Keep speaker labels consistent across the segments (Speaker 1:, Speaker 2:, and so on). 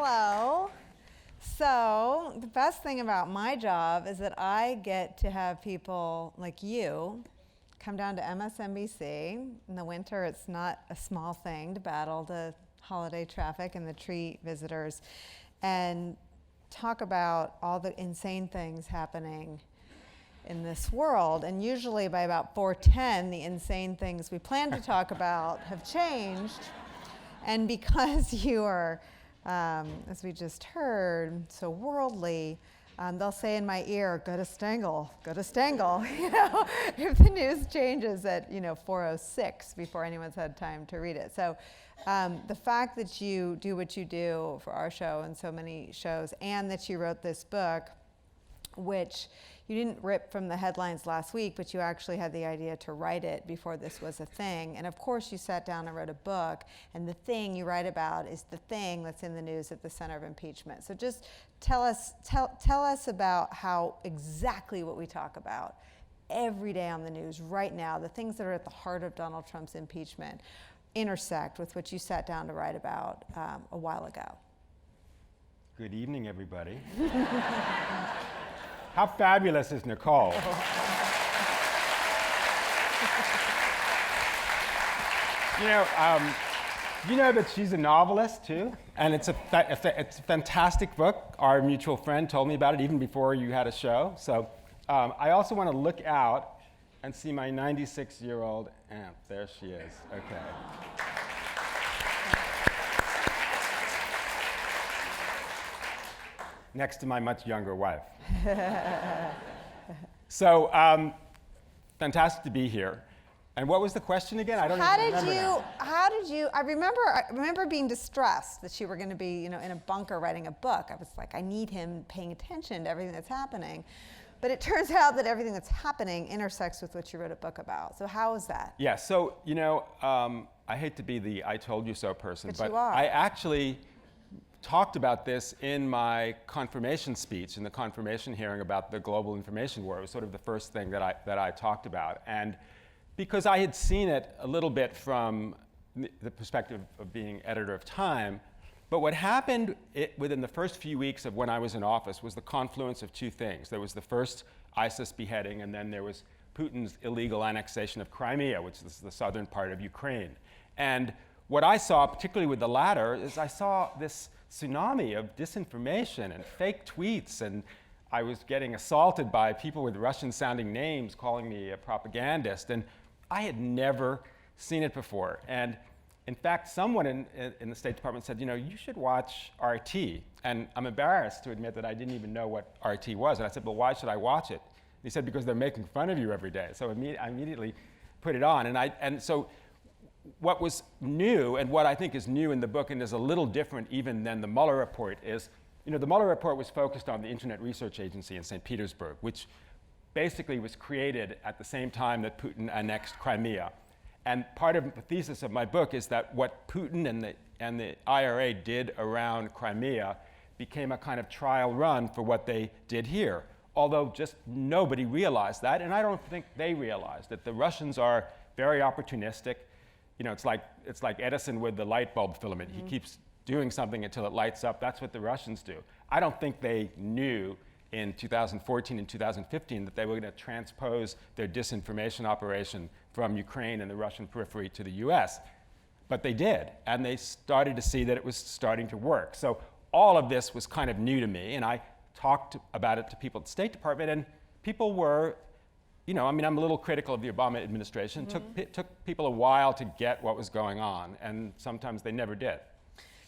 Speaker 1: Hello. So the best thing about my job is that I get to have people like you come down to MSNBC. In the winter, it's not a small thing to battle the holiday traffic and the tree visitors and talk about all the insane things happening in this world. And usually by about 4:10, the insane things we plan to talk about have changed. And because you are, as we just heard, so worldly, they'll say in my ear, go to Stengel, go to Stengel, if the news changes at 4:06 before anyone's had time to read it. So the fact that you do what you do for our show and so many shows, and that you wrote this book, which you didn't rip from the headlines last week, but you actually had the idea to write it before this was a thing. And of course you sat down and wrote a book, and the thing you write about is the thing that's in the news at the center of impeachment. So just tell us about how exactly what we talk about every day on the news right now, the things that are at the heart of Donald Trump's impeachment, intersect with what you sat down to write about a while ago.
Speaker 2: Good evening, everybody. How fabulous is Nicolle? You know that she's a novelist too, and it's a fantastic book. Our mutual friend told me about it even before you had a show. So I also want to look out and see my 96-year-old aunt. There she is. Okay. Next to my much younger wife. So, fantastic to be here. And what was the question again? I don't even remember now.
Speaker 1: How did you, I remember being distressed that you were going to be, in a bunker writing a book. I was like, I need him paying attention to everything that's happening. But it turns out that everything that's happening intersects with what you wrote a book about. So how is that?
Speaker 2: Yeah, so, I hate to be the I told you so person, but
Speaker 1: you are.
Speaker 2: I actually talked about this in my confirmation speech, in the confirmation hearing about the global information war. It was sort of the first thing that I talked about. And because I had seen it a little bit from the perspective of being editor of Time, but what happened within the first few weeks of when I was in office was the confluence of two things. There was the first ISIS beheading, and then there was Putin's illegal annexation of Crimea, which is the southern part of Ukraine. And what I saw, particularly with the latter, is I saw this tsunami of disinformation and fake tweets, and I was getting assaulted by people with Russian-sounding names calling me a propagandist, and I had never seen it before. And in fact, someone in the State Department said, you should watch RT. And I'm embarrassed to admit that I didn't even know what RT was. And I said, well, why should I watch it? And he said, because they're making fun of you every day. So I immediately put it on. And so what was new, and what I think is new in the book, and is a little different even than the Mueller report, is, the Mueller report was focused on the Internet Research Agency in St. Petersburg, which basically was created at the same time that Putin annexed Crimea. And part of the thesis of my book is that what Putin and the IRA did around Crimea became a kind of trial run for what they did here. Although just nobody realized that, and I don't think they realized that the Russians are very opportunistic. It's like Edison with the light bulb filament. Mm-hmm. He keeps doing something until it lights up. That's what the Russians do. I don't think they knew in 2014 and 2015 that they were going to transpose their disinformation operation from Ukraine and the Russian periphery to the US. But they did, and they started to see that it was starting to work. So all of this was kind of new to me, and I talked about it to people at the State Department, and people were, I'm a little critical of the Obama administration. Mm-hmm. It took people a while to get what was going on, and sometimes they never did.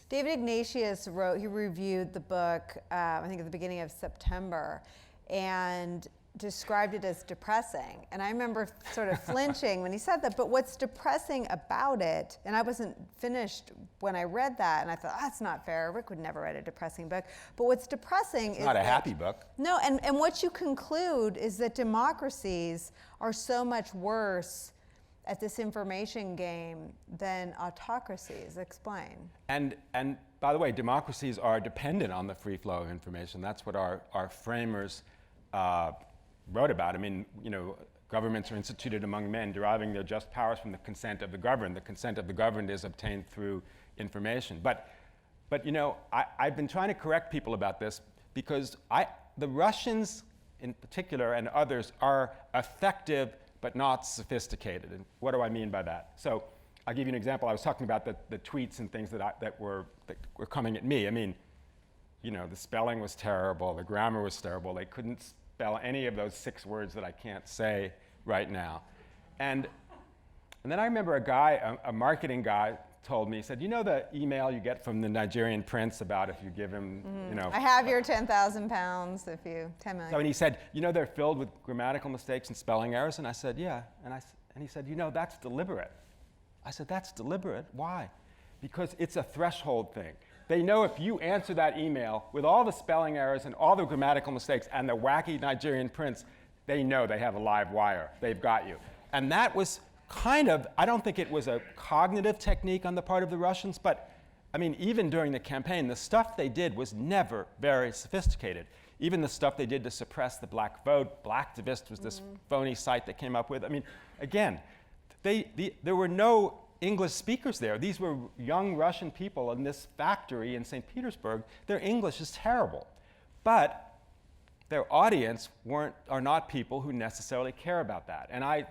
Speaker 1: David Ignatius he reviewed the book, I think at the beginning of September, and described it as depressing. And I remember sort of flinching when he said that, but what's depressing about it, and I wasn't finished when I read that, and I thought, that's not fair, Rick would never write a depressing book. But what's depressing is
Speaker 2: not a happy book.
Speaker 1: No, and what you conclude is that democracies are so much worse at this information game than autocracies. Explain.
Speaker 2: And by the way, democracies are dependent on the free flow of information. That's what our framers wrote about. Governments are instituted among men, deriving their just powers from the consent of the governed. The consent of the governed is obtained through information. But But I've been trying to correct people about this because the Russians in particular and others are effective but not sophisticated. And what do I mean by that? So I'll give you an example. I was talking about the tweets and things that were coming at me. I mean, the spelling was terrible, the grammar was terrible. They couldn't spell any of those 6 words that I can't say right now. And then I remember a guy, a marketing guy, told me, he said, the email you get from the Nigerian prince about if you give him,
Speaker 1: I have your 10,000 pounds if you, 10 million.
Speaker 2: So, and he said, they're filled with grammatical mistakes and spelling errors. And I said, yeah. And he said, that's deliberate. I said, that's deliberate. Why? Because it's a threshold thing. They know if you answer that email with all the spelling errors and all the grammatical mistakes and the wacky Nigerian prince, they know they have a live wire. They've got you. And that was I don't think it was a cognitive technique on the part of the Russians, but I mean, even during the campaign, the stuff they did was never very sophisticated. Even the stuff they did to suppress the black vote, Blacktivist was this phony site they came up with. I mean, again, there were no English speakers there. These were young Russian people in this factory in St. Petersburg. Their English is terrible. But their audience are not people who necessarily care about that. And I,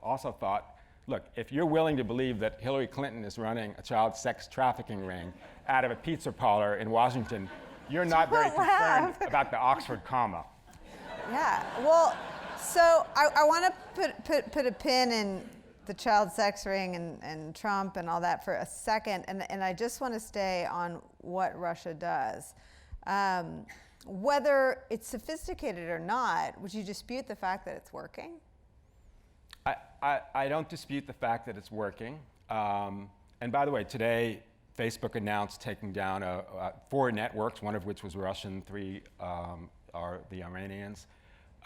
Speaker 2: also thought, look, if you're willing to believe that Hillary Clinton is running a child sex trafficking ring out of a pizza parlor in Washington, you're not very concerned about the Oxford comma.
Speaker 1: Yeah, well, so I want to put a pin in the child sex ring and Trump and all that for a second, and I just want to stay on what Russia does. Whether it's sophisticated or not, would you dispute the fact that it's working?
Speaker 2: I don't dispute the fact that it's working. And by the way, today, Facebook announced taking down 4 networks, one of which was Russian, 3 are the Iranians.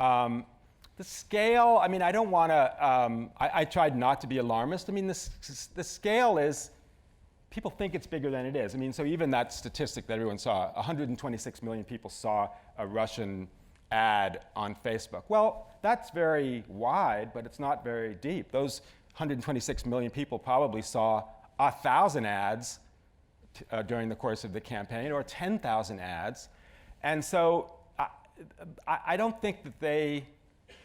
Speaker 2: The scale, I mean, I don't want to, I tried not to be alarmist. I mean, the scale is, people think it's bigger than it is. I mean, so even that statistic that everyone saw, 126 million people saw a Russian ad on Facebook. Well, that's very wide, but it's not very deep. Those 126 million people probably saw 1,000 ads during the course of the campaign, or 10,000 ads. And so I don't think that they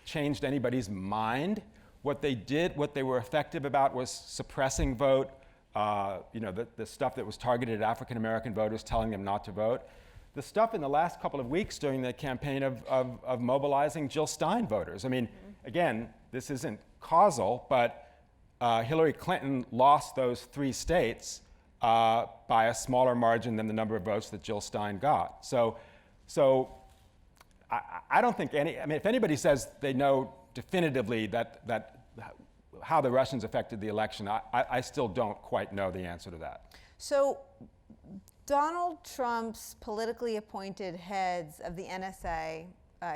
Speaker 2: changed anybody's mind. What they did, what they were effective about was suppressing vote, the stuff that was targeted at African American voters, telling them not to vote. The stuff in the last couple of weeks during the campaign of mobilizing Jill Stein voters. I mean, again, this isn't causal, but Hillary Clinton lost those 3 states by a smaller margin than the number of votes that Jill Stein got. So I don't think if anybody says they know definitively that how the Russians affected the election, I still don't quite know the answer to that.
Speaker 1: So Donald Trump's politically appointed heads of the NSA,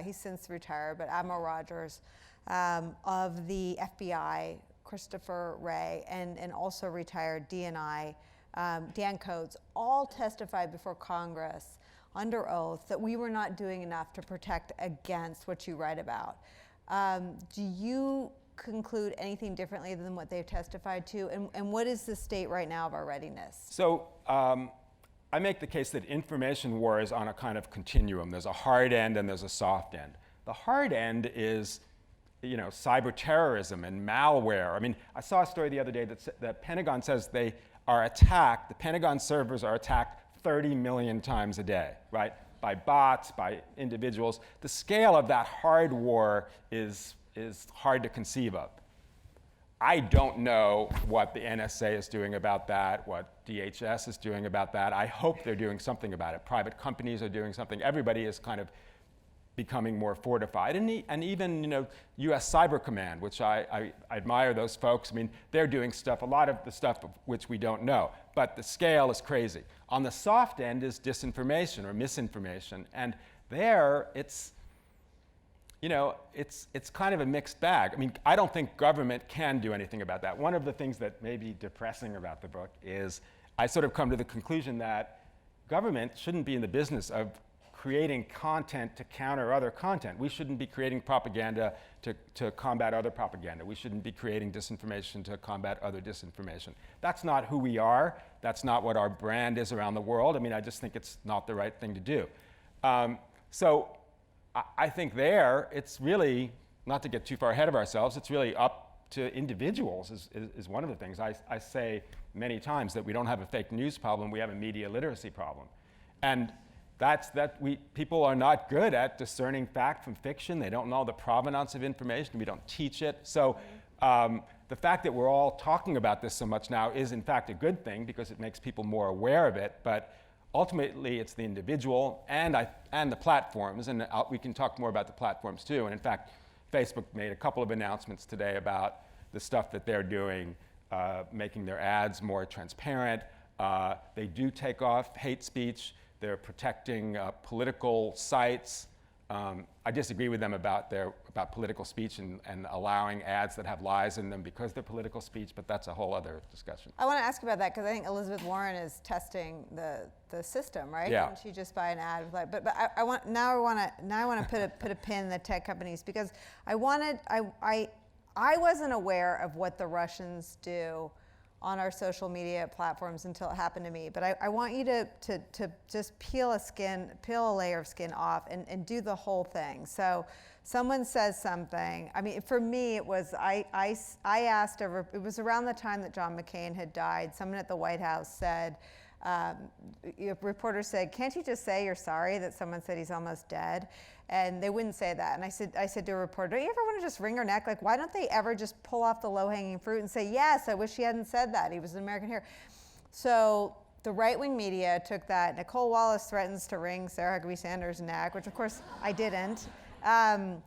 Speaker 1: he's since retired, but Admiral Rogers, of the FBI, Christopher Wray, and also retired DNI, Dan Coats, all testified before Congress under oath that we were not doing enough to protect against what you write about. Do you conclude anything differently than what they've testified to? And what is the state right now of our readiness?
Speaker 2: So I make the case that information war is on a kind of continuum. There's a hard end and there's a soft end. The hard end is cyber terrorism and malware. I mean, I saw a story the other day that the Pentagon says they are attacked, the Pentagon servers are attacked 30 million times a day, right? By bots, by individuals. The scale of that hard war is hard to conceive of. I don't know what the NSA is doing about that, what DHS is doing about that. I hope they're doing something about it. Private companies are doing something. Everybody is kind of becoming more fortified. And even US Cyber Command, which I admire those folks. I mean, they're doing stuff, a lot of the stuff of which we don't know. But the scale is crazy. On the soft end is disinformation or misinformation. And there, it's kind of a mixed bag. I mean, I don't think government can do anything about that. One of the things that may be depressing about the book is I sort of come to the conclusion that government shouldn't be in the business of creating content to counter other content. We shouldn't be creating propaganda to combat other propaganda. We shouldn't be creating disinformation to combat other disinformation. That's not who we are. That's not what our brand is around the world. I mean, I just think it's not the right thing to do. So I think there, it's really, not to get too far ahead of ourselves, it's really up to individuals is one of the things. I say many times that we don't have a fake news problem, we have a media literacy problem. And people are not good at discerning fact from fiction. They don't know the provenance of information. We don't teach it. So the fact that we're all talking about this so much now is in fact a good thing because it makes people more aware of it. But ultimately, it's the individual and the platforms. And we can talk more about the platforms too. And in fact, Facebook made a couple of announcements today about the stuff that they're doing, making their ads more transparent. They do take off hate speech. They're protecting political sites. I disagree with them about political speech and allowing ads that have lies in them because they're political speech, but that's a whole other discussion.
Speaker 1: I want to ask about that because I think Elizabeth Warren is testing the system, right?
Speaker 2: Yeah.
Speaker 1: Didn't she just buy an ad with like? But I want to put a pin in the tech companies because I wasn't aware of what the Russians do on our social media platforms until it happened to me. But I want you to just peel a layer of skin off and do the whole thing. So someone says something. I mean, for me, it was, I asked, it was around the time that John McCain had died. Someone at the White House said, a reporter said, can't you just say you're sorry that someone said he's almost dead? And they wouldn't say that. And I said to a reporter, don't you ever want to just wring her neck? Like, why don't they ever just pull off the low-hanging fruit and say, yes, I wish he hadn't said that. He was an American hero. So the right-wing media took that. Nicolle Wallace threatens to wring Sarah Huckabee Sanders' neck, which of course I didn't. I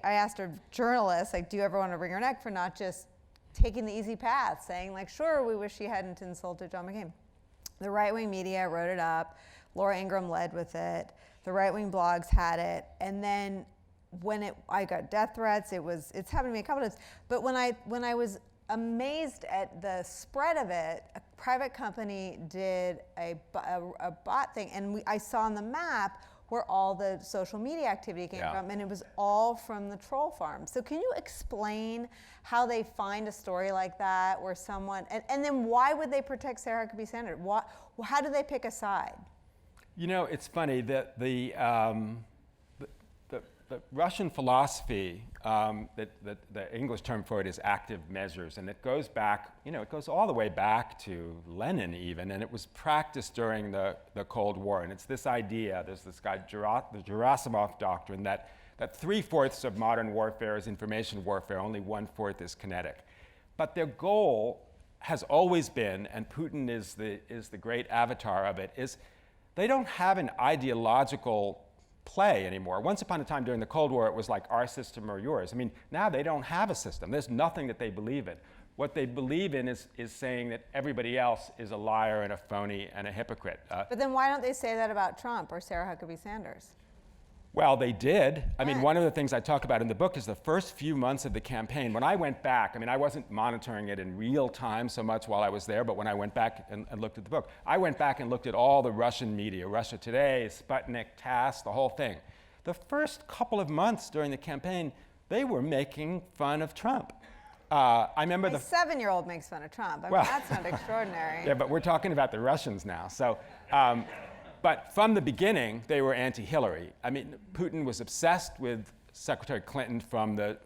Speaker 1: asked a journalist, like, do you ever want to wring her neck for not just taking the easy path, saying like, sure, we wish he hadn't insulted John McCain. The right-wing media wrote it up. Laura Ingraham led with it. The right-wing blogs had it. And then when I got death threats, it's happened to me a couple of times. But when I was amazed at the spread of it, a private company did a bot thing. And I saw on the map where all the social media activity came from, and it was all from the troll farm. So can you explain how they find a story like that where someone, and then why would they protect Sarah Huckabee Sanders? How do they pick a side?
Speaker 2: You know, it's funny that the Russian philosophy, the English term for it is active measures, and it goes back, it goes all the way back to Lenin even, and it was practiced during the Cold War. And it's this idea, there's this guy, the Gerasimov doctrine, that 3/4 of modern warfare is information warfare, only 1/4 is kinetic. But their goal has always been, and Putin is the great avatar of it, is they don't have an ideological play anymore. Once upon a time during the Cold War, it was like our system or yours. I mean, now they don't have a system. There's nothing that they believe in. What they believe in is saying that everybody else is a liar and a phony and a hypocrite.
Speaker 1: But then why don't they say that about Trump or Sarah Huckabee Sanders?
Speaker 2: Well, they did. I mean, one of the things I talk about in the book is the first few months of the campaign. When I went back, I mean, I wasn't monitoring it in real time so much while I was there, but when I went back and looked at the book, I went back and looked at all the Russian media, Russia Today, Sputnik, TASS, the whole thing. The first couple of months during the campaign, they were making fun of Trump. I remember
Speaker 1: the 7-year-old makes fun of Trump. I mean, that's not extraordinary.
Speaker 2: Yeah, but we're talking about the Russians now. So. But from the beginning, they were anti-Hillary. I mean, Putin was obsessed with Secretary Clinton from the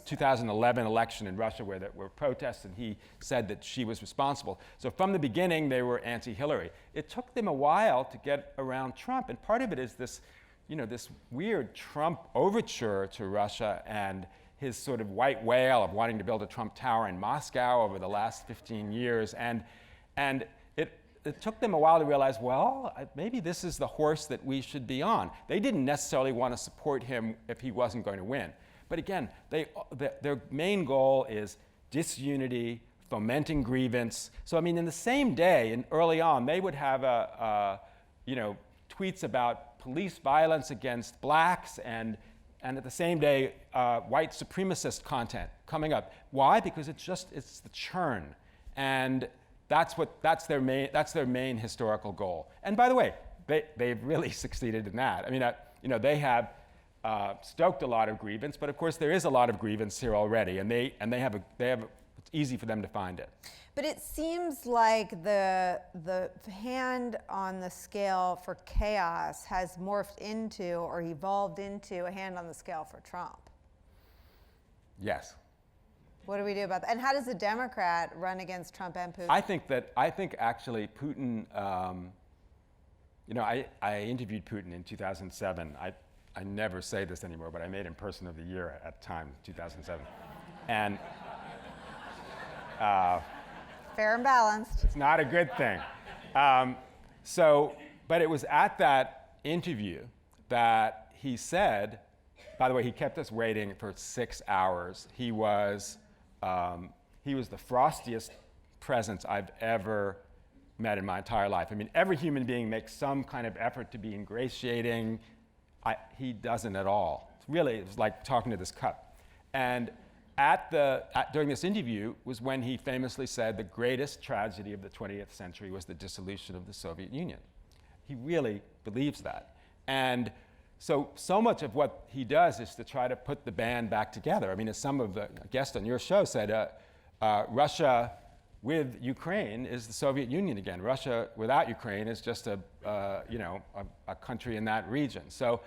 Speaker 2: 2011 election in Russia where there were protests, and he said that she was responsible. So from the beginning, they were anti-Hillary. It took them a while to get around Trump, and part of it is this, this weird Trump overture to Russia and his sort of white whale of wanting to build a Trump Tower in Moscow over the last 15 years, and it took them a while to realize, well, maybe this is the horse that we should be on. They didn't necessarily want to support him if he wasn't going to win. But again, their main goal is disunity, fomenting grievance. So I mean, in the same day, and early on, they would have tweets about police violence against blacks, and at the same day, white supremacist content coming up. Why? Because it's the churn, and that's their main historical goal. And by the way, they've really succeeded in that. I mean, they have stoked a lot of grievance, but of course there is a lot of grievance here already, and they have it's easy for them to find it.
Speaker 1: But it seems like the hand on the scale for chaos has morphed into or evolved into a hand on the scale for Trump.
Speaker 2: Yes.
Speaker 1: What do we do about that? And how does a Democrat run against Trump and Putin?
Speaker 2: I think actually Putin, I interviewed Putin in 2007. I never say this anymore, but I made him Person of the Year at the time, 2007. And
Speaker 1: fair and balanced.
Speaker 2: It's not a good thing. But it was at that interview that he said, by the way, he kept us waiting for 6 hours. He was the frostiest presence I've ever met in my entire life. I mean, every human being makes some kind of effort to be ingratiating. He doesn't at all. It was like talking to this cup. And during this interview was when he famously said the greatest tragedy of the 20th century was the dissolution of the Soviet Union. He really believes that. And so much of what he does is to try to put the band back together. I mean, as some of the guests on your show said, Russia with Ukraine is the Soviet Union again. Russia without Ukraine is just a country in that region. So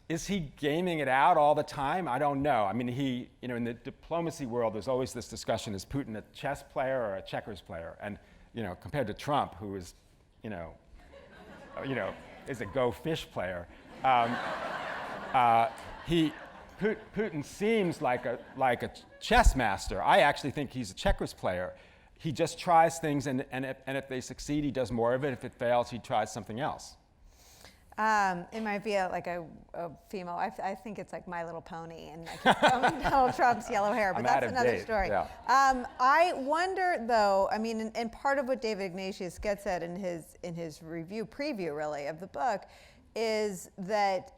Speaker 2: is he gaming it out all the time? I don't know. I mean, in the diplomacy world, there's always this discussion, is Putin a chess player or a checkers player? And, compared to Trump, who is, is a go fish player. Putin seems like a chess master. I actually think he's a checkers player. He just tries things, and if they succeed, he does more of it. If it fails, he tries something else.
Speaker 1: It might be like a female. I think it's like My Little Pony and Donald Trump's yellow hair, but that's another story.
Speaker 2: Yeah.
Speaker 1: I wonder, though. I mean, and part of what David Ignatius gets at in his preview, really, of the book, is that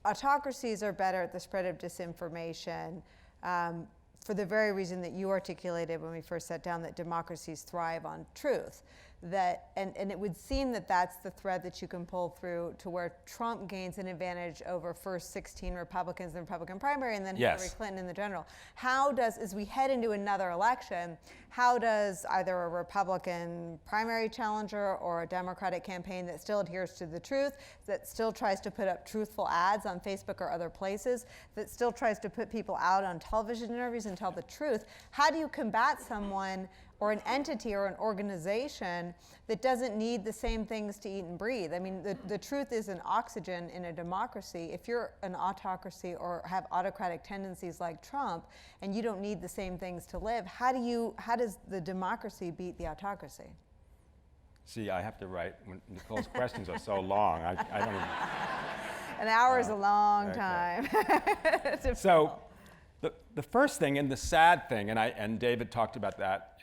Speaker 1: autocracies are better at the spread of disinformation for the very reason that you articulated when we first sat down, that democracies thrive on truth. And it would seem that that's the thread that you can pull through to where Trump gains an advantage over first 16 Republicans in the Republican primary and then Hillary Clinton in the general. As we head into another election, how does either a Republican primary challenger or a Democratic campaign that still adheres to the truth, that still tries to put up truthful ads on Facebook or other places, that still tries to put people out on television interviews and tell the truth, how do you combat someone or an entity or an organization that doesn't need the same things to eat and breathe? I mean, the truth is an oxygen in a democracy. If you're an autocracy or have autocratic tendencies like Trump and you don't need the same things to live, how does the democracy beat the autocracy?
Speaker 2: See, I have to write, when Nicole's questions are so long, I don't even...
Speaker 1: An hour is a long time.
Speaker 2: So, the first thing and the sad thing, and David talked about that,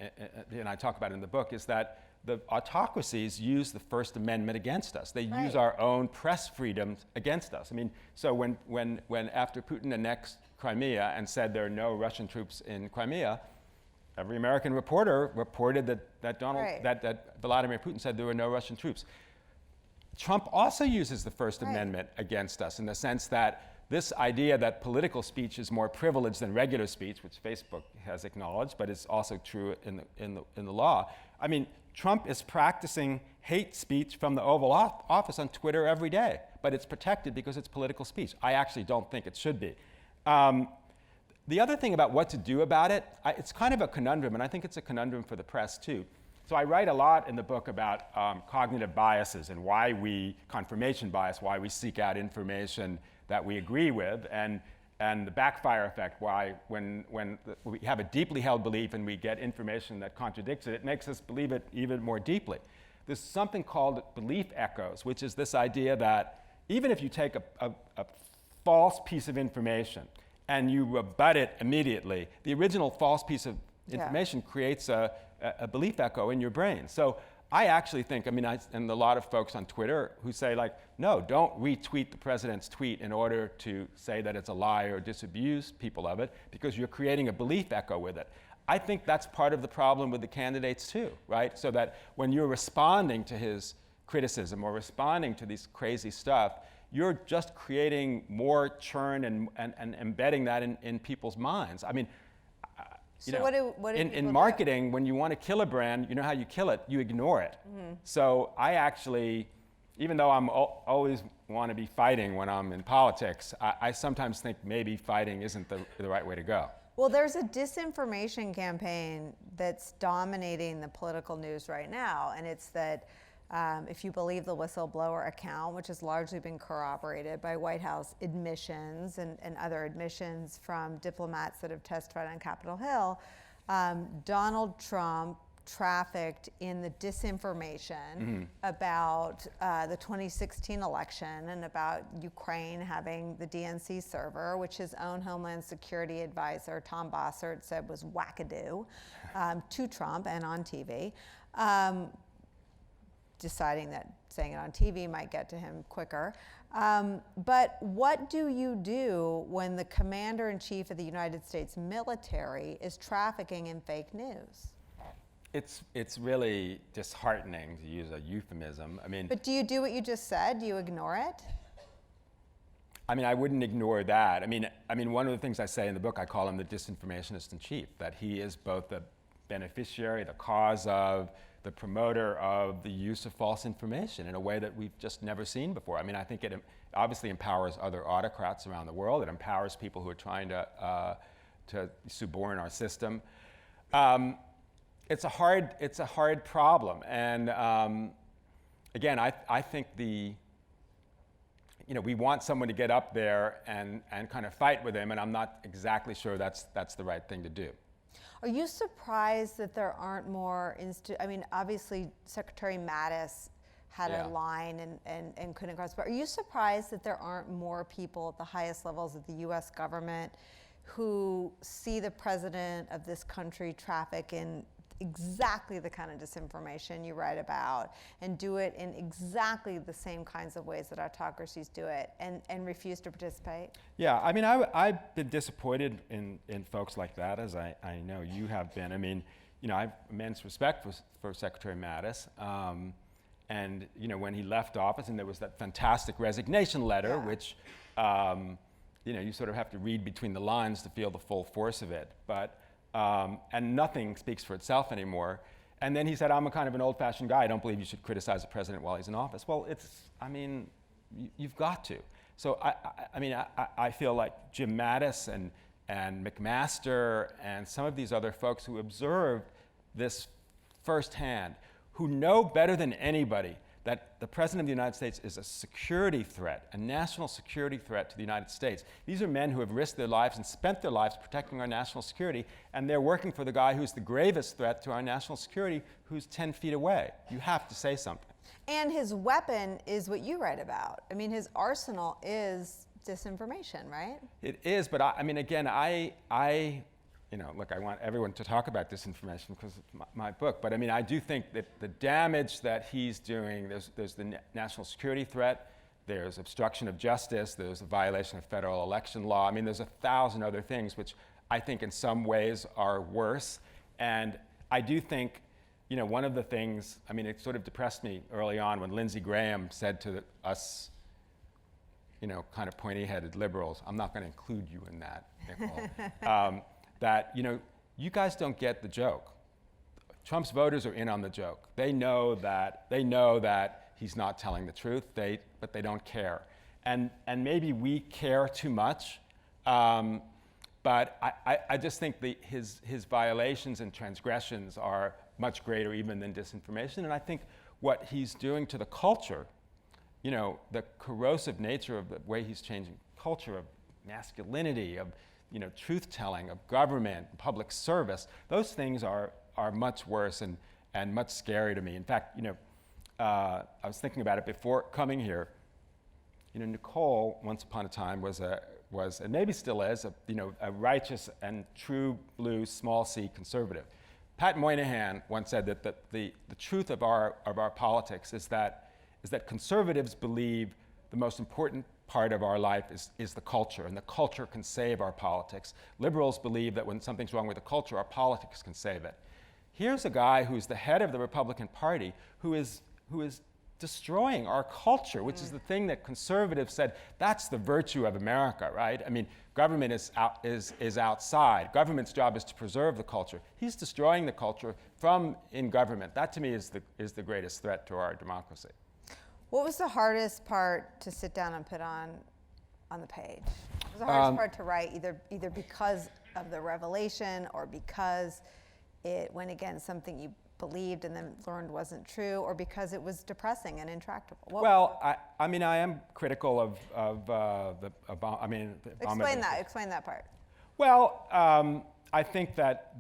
Speaker 2: and I talk about it in the book, is that the autocracies use the First Amendment against us. They use our own press freedoms against us. I mean, so when after Putin annexed Crimea and said there are no Russian troops in Crimea, every American reporter reported that Vladimir Putin said there were no Russian troops. Trump also uses the First Amendment against us in the sense that this idea that political speech is more privileged than regular speech, which Facebook has acknowledged, but it's also true in the law. I mean, Trump is practicing hate speech from the Oval Office on Twitter every day, but it's protected because it's political speech. I actually don't think it should be. The other thing about what to do about it, it's kind of a conundrum, and I think it's a conundrum for the press too. So I write a lot in the book about cognitive biases and confirmation bias, why we seek out information that we agree with, and the backfire effect, why when we have a deeply held belief and we get information that contradicts it, it makes us believe it even more deeply. There's something called belief echoes, which is this idea that even if you take a false piece of information and you rebut it immediately, the original false piece of information creates a belief echo in your brain. So I actually think, and a lot of folks on Twitter who say, like, no, don't retweet the president's tweet in order to say that it's a lie or disabuse people of it, because you're creating a belief echo with it. I think that's part of the problem with the candidates too, right? So that when you're responding to his criticism or responding to this crazy stuff, you're just creating more churn and embedding that in people's minds. I mean,
Speaker 1: So what do
Speaker 2: in
Speaker 1: people
Speaker 2: marketing,
Speaker 1: do?
Speaker 2: when you want to kill a brand, you know how you kill it? You ignore it. So I actually, even though I'm always want to be fighting when I'm in politics, I sometimes think maybe fighting isn't the right way to go.
Speaker 1: Well, there's a disinformation campaign that's dominating the political news right now, and it's that if you believe the whistleblower account, which has largely been corroborated by White House admissions and other admissions from diplomats that have testified on Capitol Hill, Donald Trump trafficked in the disinformation about the 2016 election and about Ukraine having the DNC server, which his own Homeland Security advisor, Tom Bossert, said was wackadoo to Trump and on TV. Deciding that saying it on TV might get to him quicker. But what do you do when the commander-in-chief of the United States military is trafficking in fake news?
Speaker 2: It's really disheartening, to use a euphemism. I mean,
Speaker 1: But do you do what you just said? Do you ignore it?
Speaker 2: I mean, I wouldn't ignore that. I mean, one of the things I say in the book, I call him the disinformationist in chief, that he is both the beneficiary, the cause of, the promoter of the use of false information in a way that we've just never seen before. I mean, I think it obviously empowers other autocrats around the world. It empowers people who are trying to suborn our system. It's a hard problem, and again, I think we want someone to get up there and kind of fight with him, and I'm not exactly sure that's the right thing to do.
Speaker 1: Are you surprised that there aren't more I mean, obviously Secretary Mattis had a line and couldn't cross, but are you surprised that there aren't more people at the highest levels of the US government who see the president of this country traffic in exactly the kind of disinformation you write about and do it in exactly the same kinds of ways that autocracies do it and refuse to participate?
Speaker 2: Yeah, I mean, I've been disappointed in folks like that, as I know you have been. I mean, I have immense respect for Secretary Mattis. And, when he left office and there was that fantastic resignation letter, which, you sort of have to read between the lines to feel the full force of it. But and nothing speaks for itself anymore. And then he said, I'm a kind of an old-fashioned guy. I don't believe you should criticize the president while he's in office. Well, you've got to. So I feel like Jim Mattis and McMaster and some of these other folks who observed this firsthand, who know better than anybody that the President of the United States is a security threat, a national security threat to the United States. These are men who have risked their lives and spent their lives protecting our national security, and they're working for the guy who's the gravest threat to our national security, who's 10 feet away. You have to say something.
Speaker 1: And his weapon is what you write about. I mean, his arsenal is disinformation, right?
Speaker 2: It is, but again, look, I want everyone to talk about disinformation because of my book, but I do think that the damage that he's doing, there's the national security threat, there's obstruction of justice, there's a violation of federal election law. I mean, there's 1,000 other things which I think in some ways are worse. And I do think, one of the things, it sort of depressed me early on when Lindsey Graham said to us, kind of pointy-headed liberals, I'm not going to include you in that, Nicolle, that, you guys don't get the joke. Trump's voters are in on the joke. They know that he's not telling the truth, but they don't care. And maybe we care too much, but I just think his violations and transgressions are much greater even than disinformation. And I think what he's doing to the culture, the corrosive nature of the way he's changing culture of masculinity, of truth-telling, of government, public service, those things are much worse and much scarier to me. In fact, I was thinking about it before coming here. Nicolle, once upon a time, was and maybe still is, a righteous and true blue small c conservative. Pat Moynihan once said that the truth of our politics is that conservatives believe the most important part of our life is the culture, and the culture can save our politics. Liberals believe that when something's wrong with the culture, our politics can save it. Here's a guy who's the head of the Republican Party who is destroying our culture, which is the thing that conservatives said, that's the virtue of America, right? I mean, government is outside. Government's job is to preserve the culture. He's destroying the culture from in government. That to me is the greatest threat to our democracy.
Speaker 1: What was the hardest part to sit down and put on the page? What was the hardest part to write, either because of the revelation or because it went against something you believed and then learned wasn't true, or because it was depressing and intractable?
Speaker 2: Well, I mean, I am critical of the Obama. I mean, the Obama
Speaker 1: Explain that part.
Speaker 2: Well, I think that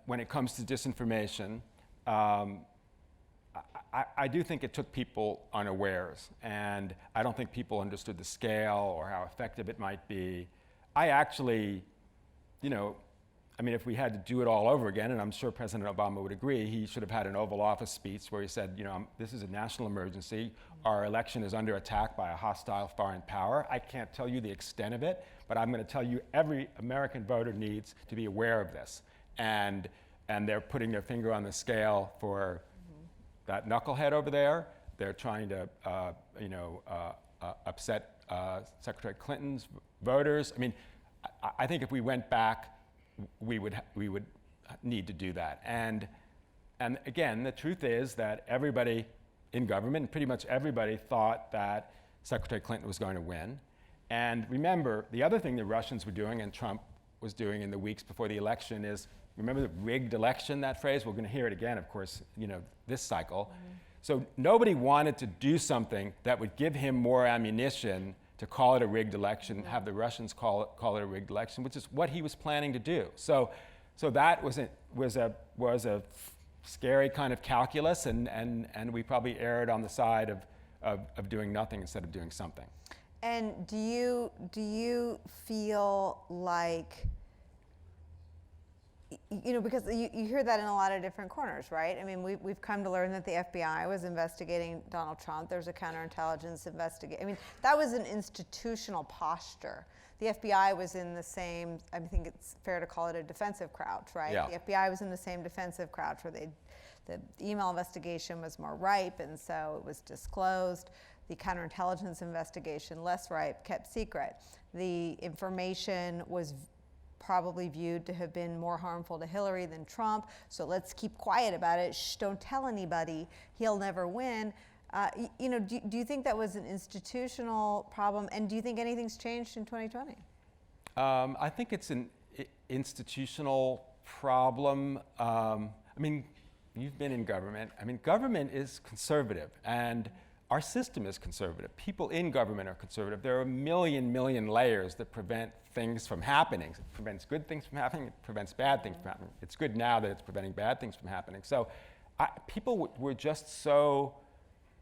Speaker 2: when it comes to disinformation, I do think it took people unawares, and I don't think people understood the scale or how effective it might be. I actually, I mean, if we had to do it all over again, and I'm sure President Obama would agree, he should have had an Oval Office speech where he said, this is a national emergency. Our election is under attack by a hostile foreign power. I can't tell you the extent of it, but I'm going to tell you every American voter needs to be aware of this. And they're putting their finger on the scale for that knucklehead over there. They're trying to, upset Secretary Clinton's voters. I mean, I think if we went back, we would need to do that. And again, the truth is that everybody in government, pretty much everybody, thought that Secretary Clinton was going to win. And remember, the other thing the Russians were doing and Trump was doing in the weeks before the election is, remember the rigged election, that phrase? We're going to hear it again, of course, this cycle. So nobody wanted to do something that would give him more ammunition to call it a rigged election, have the Russians call it a rigged election, which is what he was planning to do. So that was a scary kind of calculus, and we probably erred on the side of doing nothing instead of doing something.
Speaker 1: And do you feel like, because you hear that in a lot of different corners, right? I mean, we've come to learn that the FBI was investigating Donald Trump. There's a counterintelligence investigation. I mean, that was an institutional posture. The FBI was in the same, I think it's fair to call it a defensive crouch, right?
Speaker 2: Yeah.
Speaker 1: The FBI was in the same defensive crouch where the email investigation was more ripe, and so it was disclosed. The counterintelligence investigation, less ripe, kept secret. The information was probably viewed to have been more harmful to Hillary than Trump, so let's keep quiet about it. Shh, don't tell anybody. He'll never win. Do you think that was an institutional problem, and do you think anything's changed in 2020?
Speaker 2: I think it's an institutional problem. I mean, you've been in government. I mean, government is conservative, and our system is conservative. People in government are conservative. There are a million layers that prevent things from happening. It prevents good things from happening. It prevents bad things from happening. It's good now that it's preventing bad things from happening. So people were just so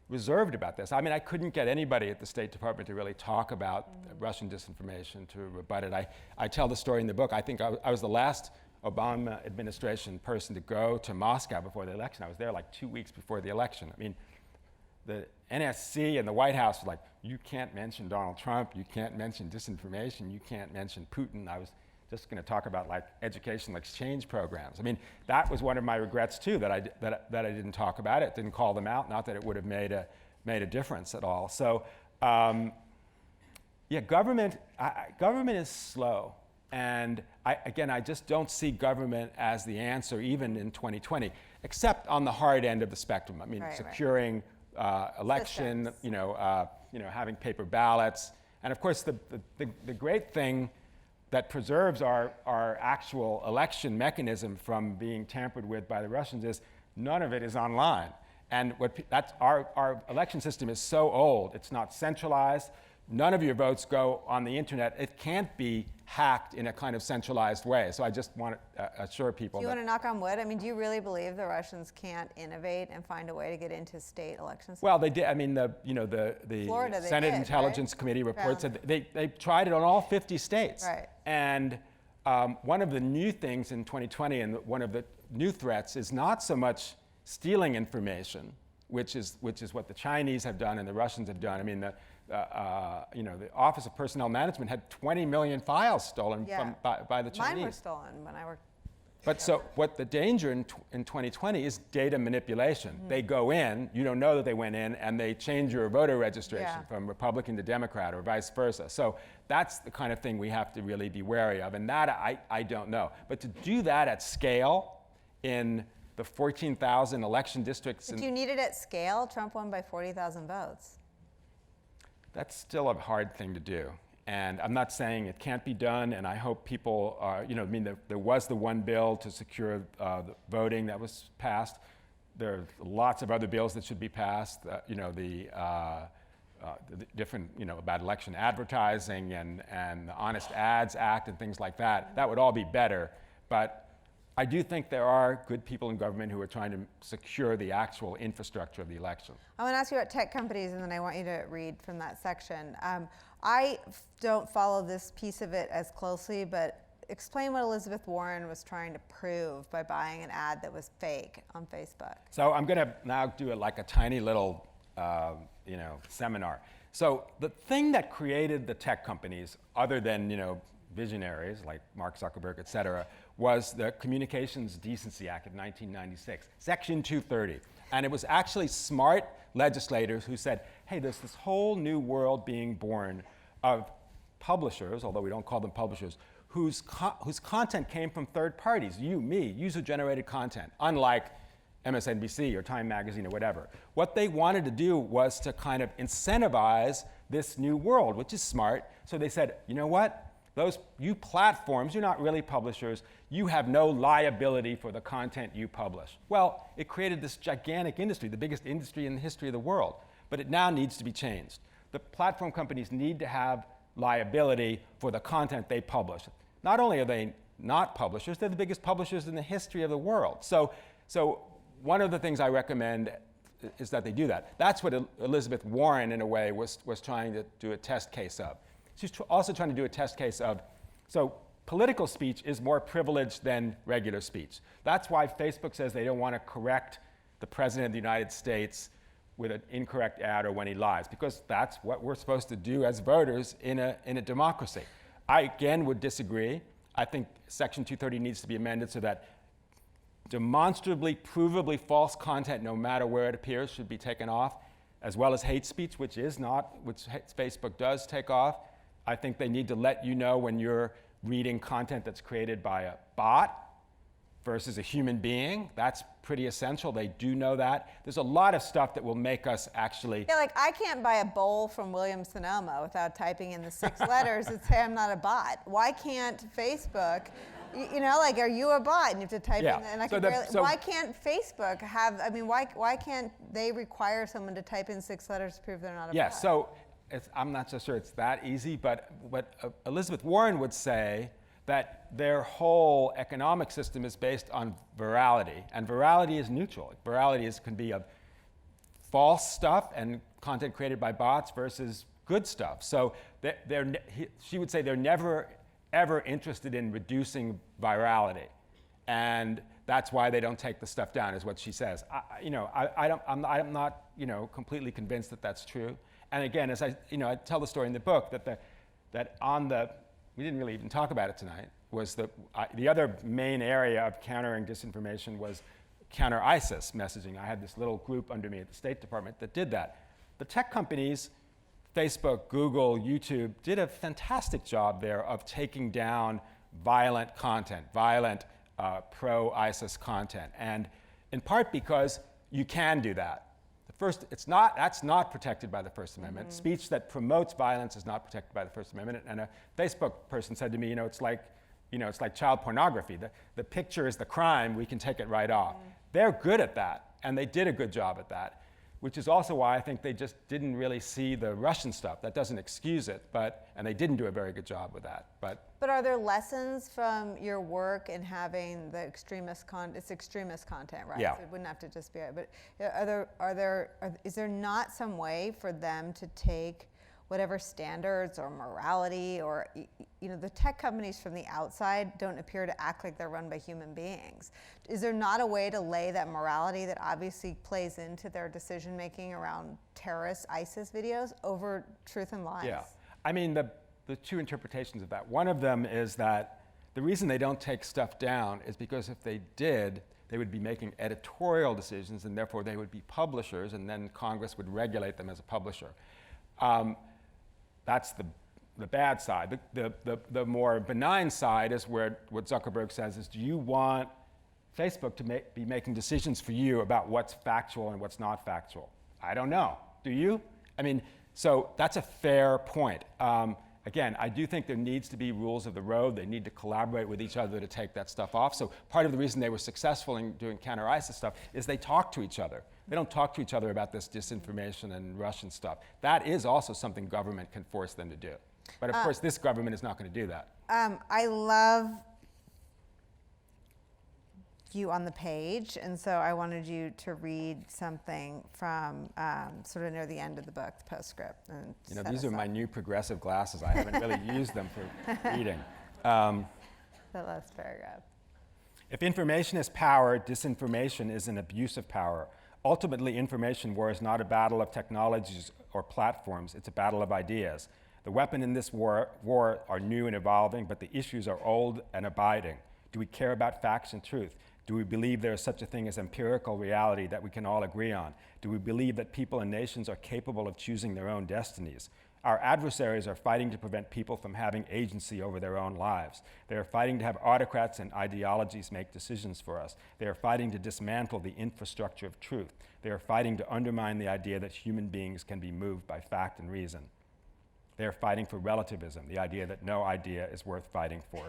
Speaker 2: reserved about this. I mean, I couldn't get anybody at the State Department to really talk about Russian disinformation, to rebut it. I tell the story in the book. I think I was the last Obama administration person to go to Moscow before the election. I was there like 2 weeks before the election. I mean, the NSC and the White House were like, you can't mention Donald Trump, you can't mention disinformation, you can't mention Putin. I was just going to talk about like educational exchange programs. I mean, that was one of my regrets too, that I didn't talk about it, didn't call them out. Not that it would have made a difference at all. So, yeah, government is slow, and I just don't see government as the answer, even in 2020, except on the hard end of the spectrum. I mean, securing election, having paper ballots, and of course the great thing that preserves our actual election mechanism from being tampered with by the Russians is none of it is online. And our election system is so old, it's not centralized. None of your votes go on the internet. It can't be hacked in a kind of centralized way. So I just want to assure people.
Speaker 1: Do you want to knock on wood? I mean, do you really believe the Russians can't innovate and find a way to get into state elections?
Speaker 2: Well, they did. I mean, the
Speaker 1: Florida,
Speaker 2: Senate Intelligence Committee report said they tried it on all 50 states.
Speaker 1: Right.
Speaker 2: And one of the new things in 2020, and one of the new threats, is not so much stealing information, which is what the Chinese have done and the Russians have done. I mean, the Office of Personnel Management had 20 million files stolen by the Chinese.
Speaker 1: Mine were stolen when I worked
Speaker 2: But so what the danger in 2020 is data manipulation. They go in, you don't know that they went in, and they change your voter registration from Republican to Democrat or vice versa. So that's the kind of thing we have to really be wary of. And that I don't know. But to do that at scale in the 14,000 election districts.
Speaker 1: If you need it at scale, Trump won by 40,000 votes.
Speaker 2: That's still a hard thing to do. And I'm not saying it can't be done, and I hope people are, I mean, there was the one bill to secure the voting that was passed. There are lots of other bills that should be passed, the different, about election advertising and the Honest Ads Act and things like that. That would all be better. But I do think there are good people in government who are trying to secure the actual infrastructure of the election.
Speaker 1: I want to ask you about tech companies, and then I want you to read from that section. I don't follow this piece of it as closely, but explain what Elizabeth Warren was trying to prove by buying an ad that was fake on Facebook.
Speaker 2: So I'm going to now do it like a tiny little, seminar. So the thing that created the tech companies, other than, visionaries like Mark Zuckerberg, et cetera, was the Communications Decency Act of 1996, Section 230. And it was actually smart legislators who said, hey, there's this whole new world being born of publishers, although we don't call them publishers, whose content came from third parties, you, me, user-generated content, unlike MSNBC or Time Magazine or whatever. What they wanted to do was to kind of incentivize this new world, which is smart. So they said, you know what? You platforms, you're not really publishers, you have no liability for the content you publish. Well, it created this gigantic industry, the biggest industry in the history of the world, but it now needs to be changed. The platform companies need to have liability for the content they publish. Not only are they not publishers, they're the biggest publishers in the history of the world. So one of the things I recommend is that they do that. That's what Elizabeth Warren, in a way, was trying to do a test case of. She's also trying to do a test case of, so political speech is more privileged than regular speech. That's why Facebook says they don't want to correct the President of the United States with an incorrect ad or when he lies, because that's what we're supposed to do as voters in a democracy. I, again, would disagree. I think Section 230 needs to be amended so that demonstrably, provably false content, no matter where it appears, should be taken off, as well as hate speech, which Facebook does take off. I think they need to let you know when you're reading content that's created by a bot versus a human being. That's pretty essential. They do know that. There's a lot of stuff that will make us actually...
Speaker 1: Yeah, like I can't buy a bowl from Williams-Sonoma without typing in the 6 letters that say I'm not a bot. Why can't Facebook... are you a bot? And you have to type in, and I can why can't Facebook have, why can't they require someone to type in 6 letters to prove they're not a bot?
Speaker 2: Yeah, so I'm not so sure it's that easy, but Elizabeth Warren would say that their whole economic system is based on virality, and virality is neutral. Virality can be of false stuff and content created by bots versus good stuff. So she would say they're never ever interested in reducing virality, and that's why they don't take the stuff down, is what she says. I'm not completely convinced that that's true. And again, as I tell the story in the book we didn't really even talk about it tonight, was the other main area of countering disinformation was counter ISIS messaging. I had this little group under me at the State Department that did that. The tech companies, Facebook, Google, YouTube, did a fantastic job there of taking down violent content, violent pro-ISIS content, and in part because you can do that. That's not protected by the First Amendment. Mm-hmm. Speech that promotes violence is not protected by the First Amendment. And a Facebook person said to me, it's like child pornography. The picture is the crime. We can take it right off. Mm-hmm. They're good at that, and they did a good job at that, which is also why I think they just didn't really see the Russian stuff. That doesn't excuse it, and they didn't do a very good job with that.
Speaker 1: But are there lessons from your work in having the extremist content, right?
Speaker 2: Yeah.
Speaker 1: So it wouldn't have to just be, but is there not some way for them to take whatever standards or morality or, the tech companies from the outside don't appear to act like they're run by human beings. Is there not a way to lay that morality that obviously plays into their decision making around terrorist ISIS videos over truth and lies?
Speaker 2: Yeah, the two interpretations of that. One of them is that The reason they don't take stuff down is because if they did, they would be making editorial decisions, and therefore they would be publishers, and then Congress would regulate them as a publisher. That's the bad side. The more benign side is where what Zuckerberg says is, do you want Facebook to be making decisions for you about what's factual and what's not factual? I don't know. Do you? I mean, so that's a fair point. Again, I do think there needs to be rules of the road. They need to collaborate with each other to take that stuff off. So part of the reason they were successful in doing counter-ISIS stuff is they talk to each other. They don't talk to each other about this disinformation and Russian stuff. That is also something government can force them to do. But of course, this government is not going to do that.
Speaker 1: I love you on the page, and so I wanted you to read something from sort of near the end of the book, the postscript. And
Speaker 2: you know, these are my new progressive glasses. I haven't really used them for reading.
Speaker 1: The last paragraph.
Speaker 2: If information is power, disinformation is an abuse of power. Ultimately, information war is not a battle of technologies or platforms. It's a battle of ideas. The weapon in this war are new and evolving, but the issues are old and abiding. Do we care about facts and truth? Do we believe there is such a thing as empirical reality that we can all agree on? Do we believe that people and nations are capable of choosing their own destinies? Our adversaries are fighting to prevent people from having agency over their own lives. They are fighting to have autocrats and ideologies make decisions for us. They are fighting to dismantle the infrastructure of truth. They are fighting to undermine the idea that human beings can be moved by fact and reason. They are fighting for relativism, the idea that no idea is worth fighting for.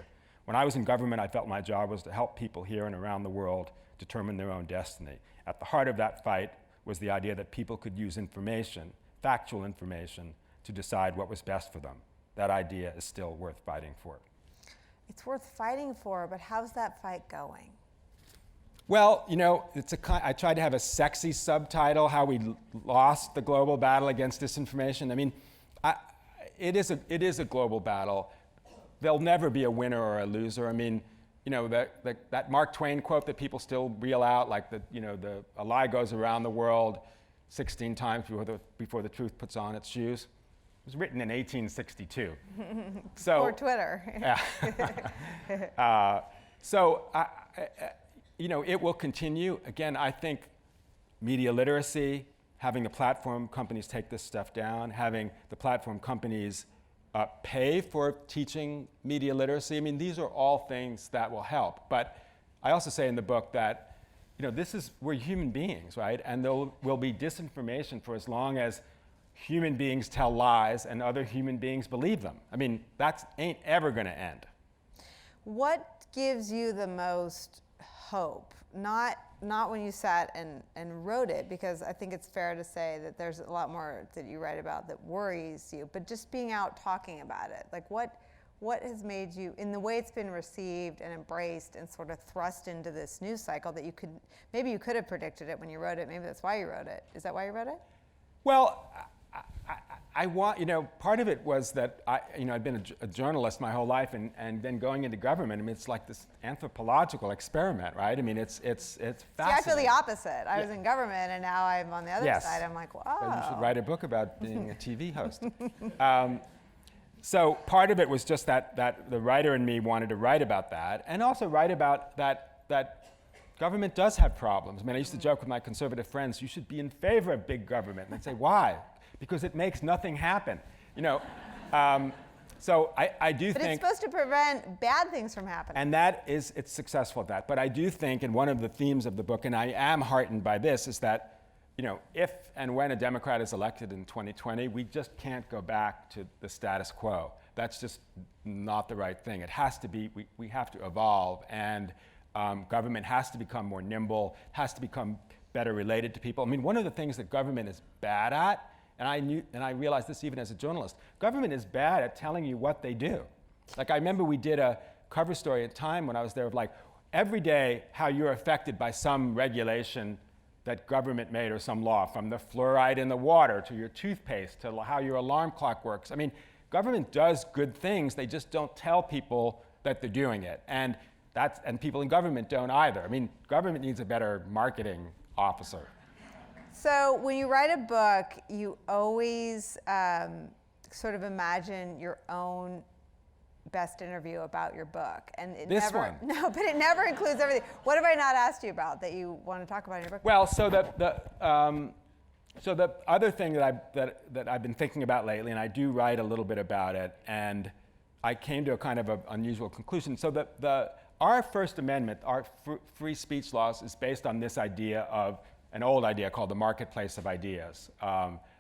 Speaker 2: When I was in government, I felt my job was to help people here and around the world determine their own destiny. At the heart of that fight was the idea that people could use information, factual information, to decide what was best for them. That idea is still worth fighting for.
Speaker 1: It's worth fighting for, but how's that fight going?
Speaker 2: Well, you know, I tried to have a sexy subtitle, how we lost the global battle against disinformation. I mean, it is a global battle. There'll never be a winner or a loser. I mean, you know, that Mark Twain quote that people still reel out, like a lie goes around the world 16 times before the truth puts on its shoes. It was written in 1862. So,
Speaker 1: or Twitter.
Speaker 2: Yeah. You know, it will continue. Again, I think media literacy, having the platform companies take this stuff down, having the platform companies pay for teaching media literacy. I mean, these are all things that will help. But I also say in the book that, you know, we're human beings, right? And there will be disinformation for as long as human beings tell lies and other human beings believe them. I mean, that ain't ever going to end.
Speaker 1: What gives you the most hope? Not when you sat and wrote it, because I think it's fair to say that there's a lot more that you write about that worries you, but just being out talking about it. Like what has made you, in the way it's been received and embraced and sort of thrust into this news cycle that maybe you could have predicted it when you wrote it, maybe that's why you wrote it. Is that why you wrote it?
Speaker 2: Well, you know, part of it was that I'd been a journalist my whole life, and then going into government. I mean, it's like this anthropological experiment, right? I mean, it's fascinating.
Speaker 1: See, I feel the opposite. I was in government, and now I'm on the other
Speaker 2: yes.
Speaker 1: side. I'm like, wow.
Speaker 2: Well, you should write a book about being a TV host. So part of it was just that the writer in me wanted to write about that, and also write about that government does have problems. I mean, I used to joke with my conservative friends, you should be in favor of big government. And they'd say, why? Because it makes nothing happen. You know, so I do think...
Speaker 1: But it's supposed to prevent bad things from happening.
Speaker 2: And it's successful at that. But I do think, and one of the themes of the book, and I am heartened by this, is that, you know, if and when a Democrat is elected in 2020, we just can't go back to the status quo. That's just not the right thing. It has to be, we have to evolve, and government has to become more nimble, has to become better related to people. I mean, one of the things that government is bad at, and I realized this even as a journalist, government is bad at telling you what they do. Like, I remember we did a cover story at Time when I was there of like, every day how you're affected by some regulation that government made or some law, from the fluoride in the water to your toothpaste to how your alarm clock works. I mean, government does good things, they just don't tell people that they're doing it. And people in government don't either. I mean, government needs a better marketing officer.
Speaker 1: So when you write a book, you always sort of imagine your own best interview about your book, and it
Speaker 2: This
Speaker 1: never,
Speaker 2: one.
Speaker 1: No, but it never includes everything. What have I not asked you about that you want to talk about in your book?
Speaker 2: Well, so the other thing that I've been thinking about lately, and I do write a little bit about it, and I came to a kind of unusual conclusion. So our First Amendment, our free speech laws, is based on this idea of an old idea called the marketplace of ideas.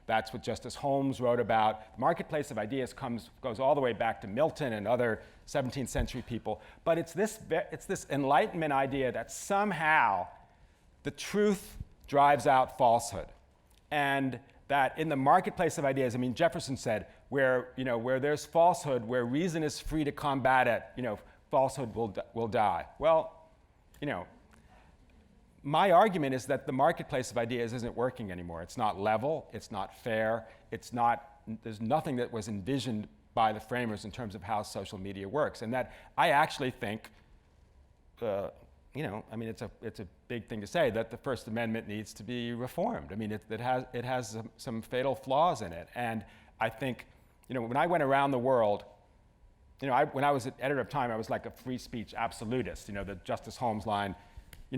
Speaker 2: That's what Justice Holmes wrote about. The marketplace of ideas goes all the way back to Milton and other 17th century people. But it's this Enlightenment idea that somehow the truth drives out falsehood. And that in the marketplace of ideas, I mean, Jefferson said, where there's falsehood, where reason is free to combat it, falsehood will die. Well, my argument is that the marketplace of ideas isn't working anymore. It's not level, it's not fair, there's nothing that was envisioned by the framers in terms of how social media works. And that I actually think, it's a big thing to say that the First Amendment needs to be reformed. I mean, it has some fatal flaws in it. And I think, when I went around the world, when I was editor of Time, I was like a free speech absolutist. The Justice Holmes line,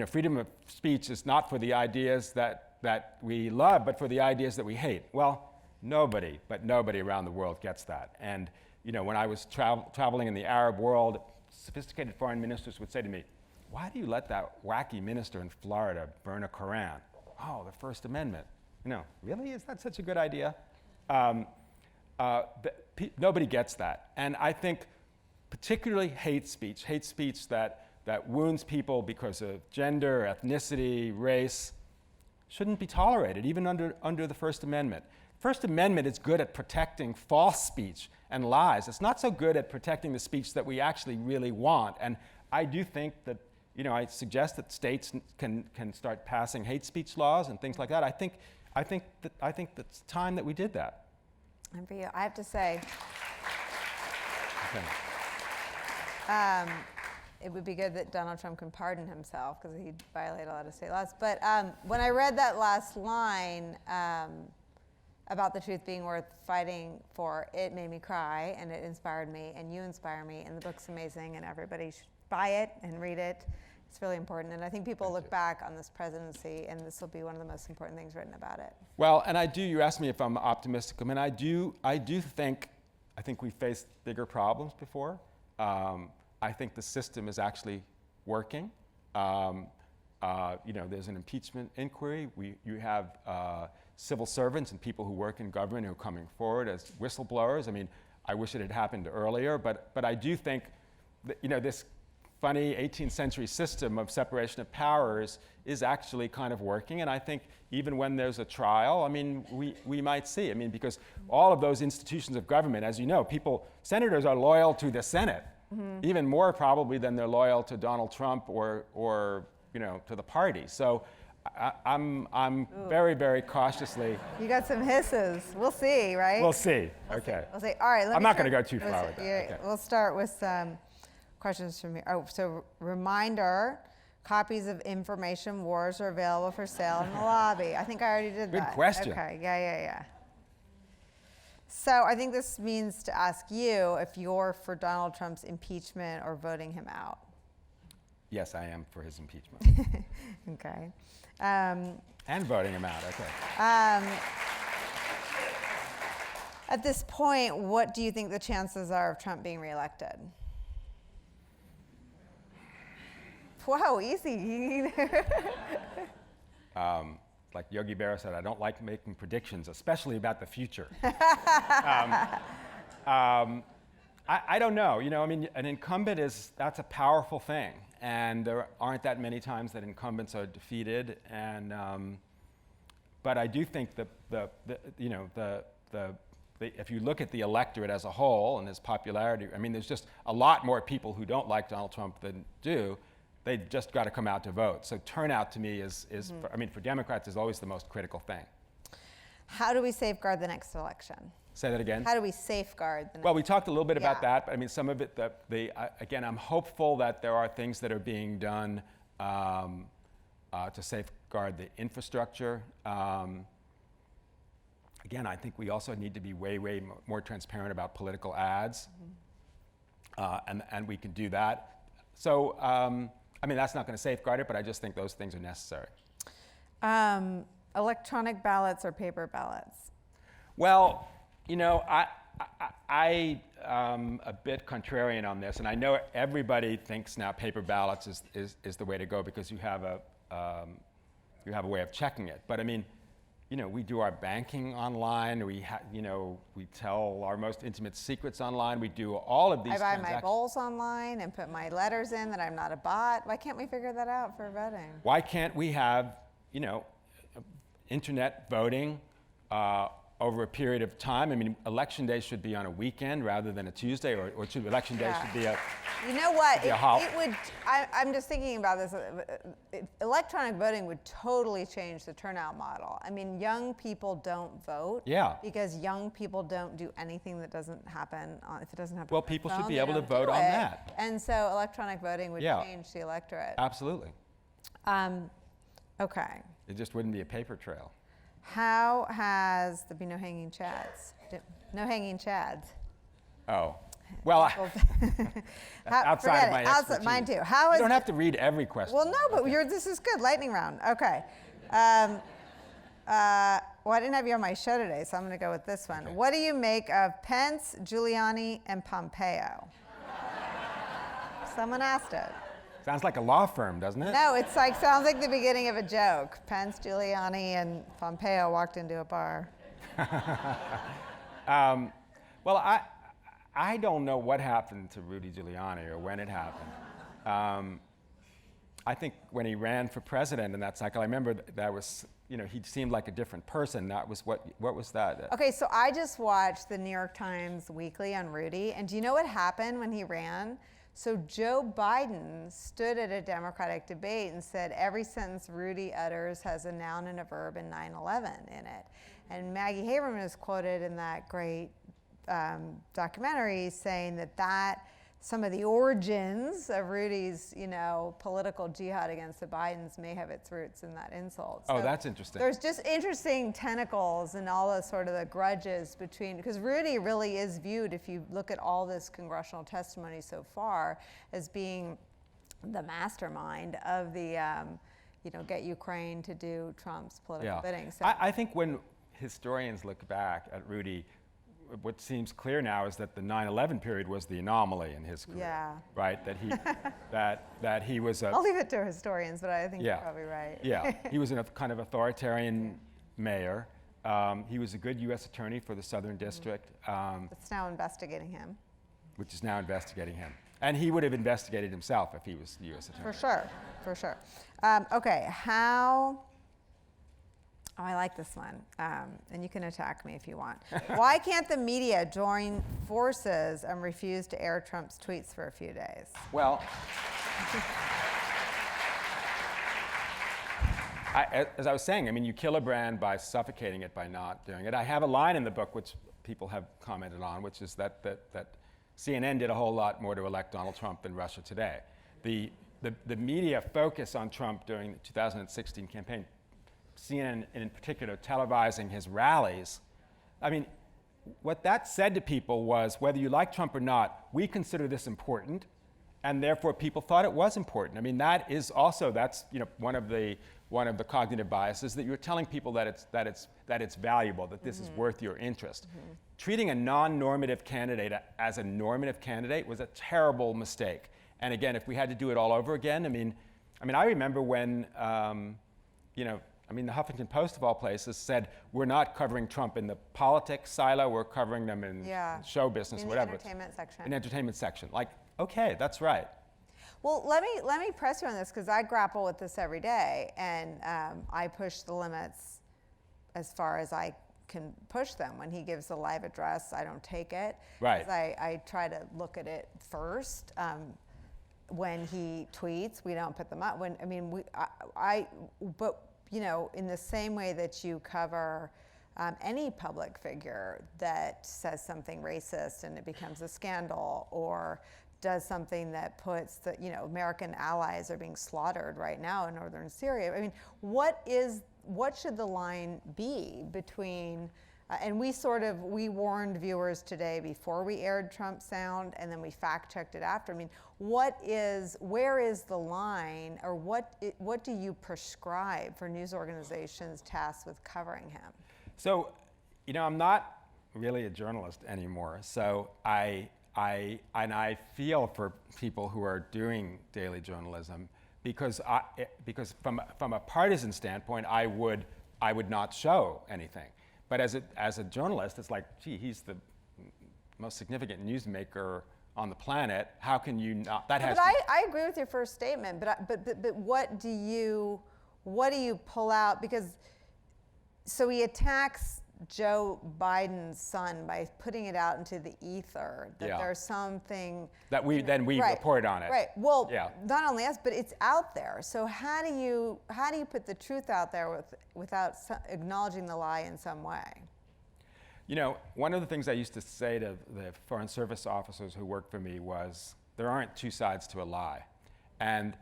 Speaker 2: freedom of speech is not for the ideas that we love, but for the ideas that we hate. Well, nobody around the world gets that. And when I was traveling in the Arab world, sophisticated foreign ministers would say to me, "Why do you let that wacky minister in Florida burn a Koran?" "Oh, the First Amendment." Really? Is that such a good idea? Nobody gets that. And I think particularly hate speech that wounds people because of gender, ethnicity, race, shouldn't be tolerated, even under the First Amendment. First Amendment is good at protecting false speech and lies. It's not so good at protecting the speech that we actually really want. And I do think that, I suggest that states can start passing hate speech laws and things like that. I think it's time that we did that.
Speaker 1: And for you, I have to say,
Speaker 2: Okay.
Speaker 1: It would be good that Donald Trump can pardon himself because he'd violate a lot of state laws. But when I read that last line about the truth being worth fighting for, it made me cry and it inspired me, and you inspire me, and the book's amazing, and everybody should buy it and read it. It's really important, and I think people look back on this presidency, and this will be one of the most important things written about it.
Speaker 2: Well, and you asked me if I'm optimistic. I mean, I think we faced bigger problems before. I think the system is actually working. There's an impeachment inquiry. You have civil servants and people who work in government who are coming forward as whistleblowers. I mean, I wish it had happened earlier, but I do think that, this funny 18th century system of separation of powers is actually kind of working. And I think even when there's a trial, I mean, we might see. I mean, because all of those institutions of government, as you know, senators are loyal to the Senate, even more probably than they're loyal to Donald Trump or to the party. So I'm very, very cautiously.
Speaker 1: You got some hisses. We'll see, right?
Speaker 2: We'll see. Okay.
Speaker 1: We'll see. All right.
Speaker 2: I'm not going to go too far with that.
Speaker 1: Yeah,
Speaker 2: Okay.
Speaker 1: We'll start with some questions from here. Oh, so reminder, copies of Information Wars are available for sale in the lobby. I think I already did that.
Speaker 2: Good question.
Speaker 1: Okay, yeah. So I think this means to ask you if you're for Donald Trump's impeachment or voting him out.
Speaker 2: Yes, I am for his impeachment.
Speaker 1: Okay.
Speaker 2: And voting him out, okay.
Speaker 1: At this point, what do you think the chances are of Trump being reelected? Wow, easy.
Speaker 2: Like Yogi Berra said, I don't like making predictions, especially about the future. I don't know. I mean, an incumbent that's a powerful thing, and there aren't that many times that incumbents are defeated. And but I do think if you look at the electorate as a whole and his popularity, I mean, there's just a lot more people who don't like Donald Trump than do. They just got to come out to vote. So turnout to me is for Democrats is always the most critical thing.
Speaker 1: How do we safeguard the next election?
Speaker 2: Say that again.
Speaker 1: How do we safeguard the next?
Speaker 2: Well, we talked a little bit about that, but I mean, some of it, again, I'm hopeful that there are things that are being done to safeguard the infrastructure. Again, I think we also need to be way more transparent about political ads. and we can do that. So, I mean, that's not going to safeguard it, but I just think those things are necessary.
Speaker 1: Electronic ballots or paper ballots?
Speaker 2: Well, you know, I am a bit contrarian on this, and I know everybody thinks now paper ballots is the way to go because you have a way of checking it. But I mean, you know, we do our banking online. We tell our most intimate secrets online. We do all of these.
Speaker 1: I buy my bowls online and put my letters in that I'm not a bot. Why can't we figure that out for voting?
Speaker 2: Why can't we have, you know, internet voting over a period of time? I mean, election day should be on a weekend rather than a Tuesday, or election day should be a.
Speaker 1: You know what?
Speaker 2: It
Speaker 1: would. I'm just thinking about this. Electronic voting would totally change the turnout model. I mean, young people don't vote.
Speaker 2: Yeah.
Speaker 1: Because young people don't do anything that doesn't happen if it doesn't happen.
Speaker 2: Well,
Speaker 1: on
Speaker 2: people
Speaker 1: their
Speaker 2: should
Speaker 1: phone,
Speaker 2: be
Speaker 1: they
Speaker 2: able to
Speaker 1: don't
Speaker 2: vote
Speaker 1: do
Speaker 2: on
Speaker 1: it.
Speaker 2: that.
Speaker 1: And so electronic voting would
Speaker 2: Yeah.
Speaker 1: change the electorate.
Speaker 2: Absolutely.
Speaker 1: Okay.
Speaker 2: It just wouldn't be a paper trail.
Speaker 1: How has there been no hanging chads? No hanging chads.
Speaker 2: Oh. Well, outside of my expertise.
Speaker 1: Mine too.
Speaker 2: You don't have to read every question.
Speaker 1: Well, no, but
Speaker 2: okay.
Speaker 1: this is good. Lightning round. Okay. Well, I didn't have you on my show today, so I'm going to go with this one.
Speaker 2: Okay.
Speaker 1: What do you make of Pence, Giuliani, and Pompeo? Someone asked it.
Speaker 2: Sounds like a law firm, doesn't it?
Speaker 1: No, it's like sounds like the beginning of a joke. Pence, Giuliani, and Pompeo walked into a bar.
Speaker 2: Well, I don't know what happened to Rudy Giuliani or when it happened. I think when he ran for president in that cycle, I remember that was, you know, he seemed like a different person. That was what was that?
Speaker 1: Okay, so I just watched the New York Times Weekly on Rudy, and do you know what happened when he ran? So Joe Biden stood at a Democratic debate and said every sentence Rudy utters has a noun and a verb and 9/11 in it. And Maggie Haberman is quoted in that great documentary saying that some of the origins of Rudy's, you know, political jihad against the Bidens may have its roots in that insult.
Speaker 2: Oh,
Speaker 1: So
Speaker 2: that's interesting.
Speaker 1: there's just interesting tentacles and all the sort of the grudges between, because Rudy really is viewed, if you look at all this congressional testimony so far, as being the mastermind of the, you know, get Ukraine to do Trump's political bidding. So
Speaker 2: I think when historians look back at Rudy, what seems clear now is that the 9/11 period was the anomaly in his career.
Speaker 1: Yeah.
Speaker 2: Right? That he that he was a
Speaker 1: I'll leave it to historians, but I think you're probably right.
Speaker 2: Yeah. He was a kind of authoritarian mayor. He was a good U.S. attorney for the Southern District.
Speaker 1: It's now investigating him.
Speaker 2: Which is now investigating him. And he would have investigated himself if he was the U.S. attorney.
Speaker 1: For sure. Okay, Oh, I like this one, and you can attack me if you want. Why can't the media join forces and refuse to air Trump's tweets for a few days?
Speaker 2: Well, as I was saying, I mean, you kill a brand by suffocating it, by not doing it. I have a line in the book which people have commented on, which is that CNN did a whole lot more to elect Donald Trump than Russia today. The media focus on Trump during the 2016 campaign, CNN in particular televising his rallies, I mean, what that said to people was, whether you like Trump or not, we consider this important, and therefore people thought it was important. I mean, that's you know, one of the cognitive biases, that you're telling people that it's valuable, that this is worth your interest. Treating a non-normative candidate as a normative candidate was a terrible mistake. And again, if we had to do it all over again, I mean, I remember when, you know, I mean, the Huffington Post, of all places, said, we're not covering Trump in the politics silo, we're covering them in show business, whatever.
Speaker 1: In the entertainment section.
Speaker 2: In the entertainment section. Like, okay, that's right.
Speaker 1: Well, let me press you on this, because I grapple with this every day, and I push the limits as far as I can push them. When he gives a live address, I don't take it.
Speaker 2: Right.
Speaker 1: I try to look at it first. When he tweets, we don't put them up. But you know, in the same way that you cover any public figure that says something racist and it becomes a scandal, or does something that puts the, you know, American allies are being slaughtered right now in northern Syria. I mean, what should the line be between And we warned viewers today before we aired Trump sound, and then we fact checked it after. I mean, where is the line, or what do you prescribe for news organizations tasked with covering him?
Speaker 2: So, I'm not really a journalist anymore. So I feel for people who are doing daily journalism, because from a partisan standpoint, I would not show anything. But as a journalist, it's like, gee, he's the most significant newsmaker on the planet. How can you not?
Speaker 1: I agree with your first statement. But what do you pull out? Because so he attacks Joe Biden's son by putting it out into the ether that there's something
Speaker 2: that we report on it.
Speaker 1: Right. Well, not only us, but it's out there. So how do you put the truth out there without acknowledging the lie in some way?
Speaker 2: One of the things I used to say to the Foreign Service officers who worked for me was, there aren't two sides to a lie, and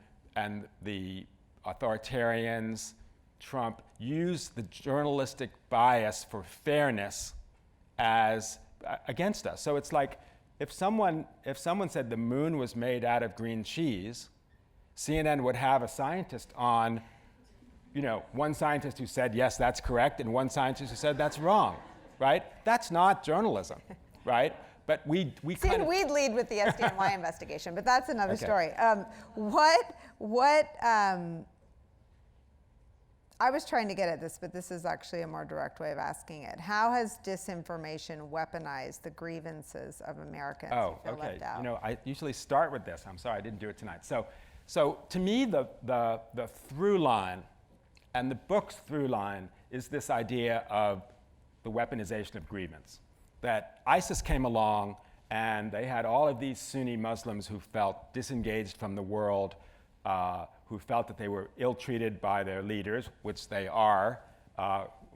Speaker 2: the authoritarians, Trump, used the journalistic bias for fairness as against us. So it's like, if someone said the moon was made out of green cheese, CNN would have a scientist on, one scientist who said, yes, that's correct, and one scientist who said that's wrong, right? That's not journalism, right? But we'd
Speaker 1: lead with the SDNY investigation, but that's another story. I was trying to get at this, but this is actually a more direct way of asking it. How has disinformation weaponized the grievances of Americans who feel left out?
Speaker 2: I usually start with this. I'm sorry I didn't do it tonight. So to me, the through line, and the book's through line, is this idea of the weaponization of grievance. That ISIS came along, and they had all of these Sunni Muslims who felt disengaged from the world, who felt that they were ill-treated by their leaders, which they are,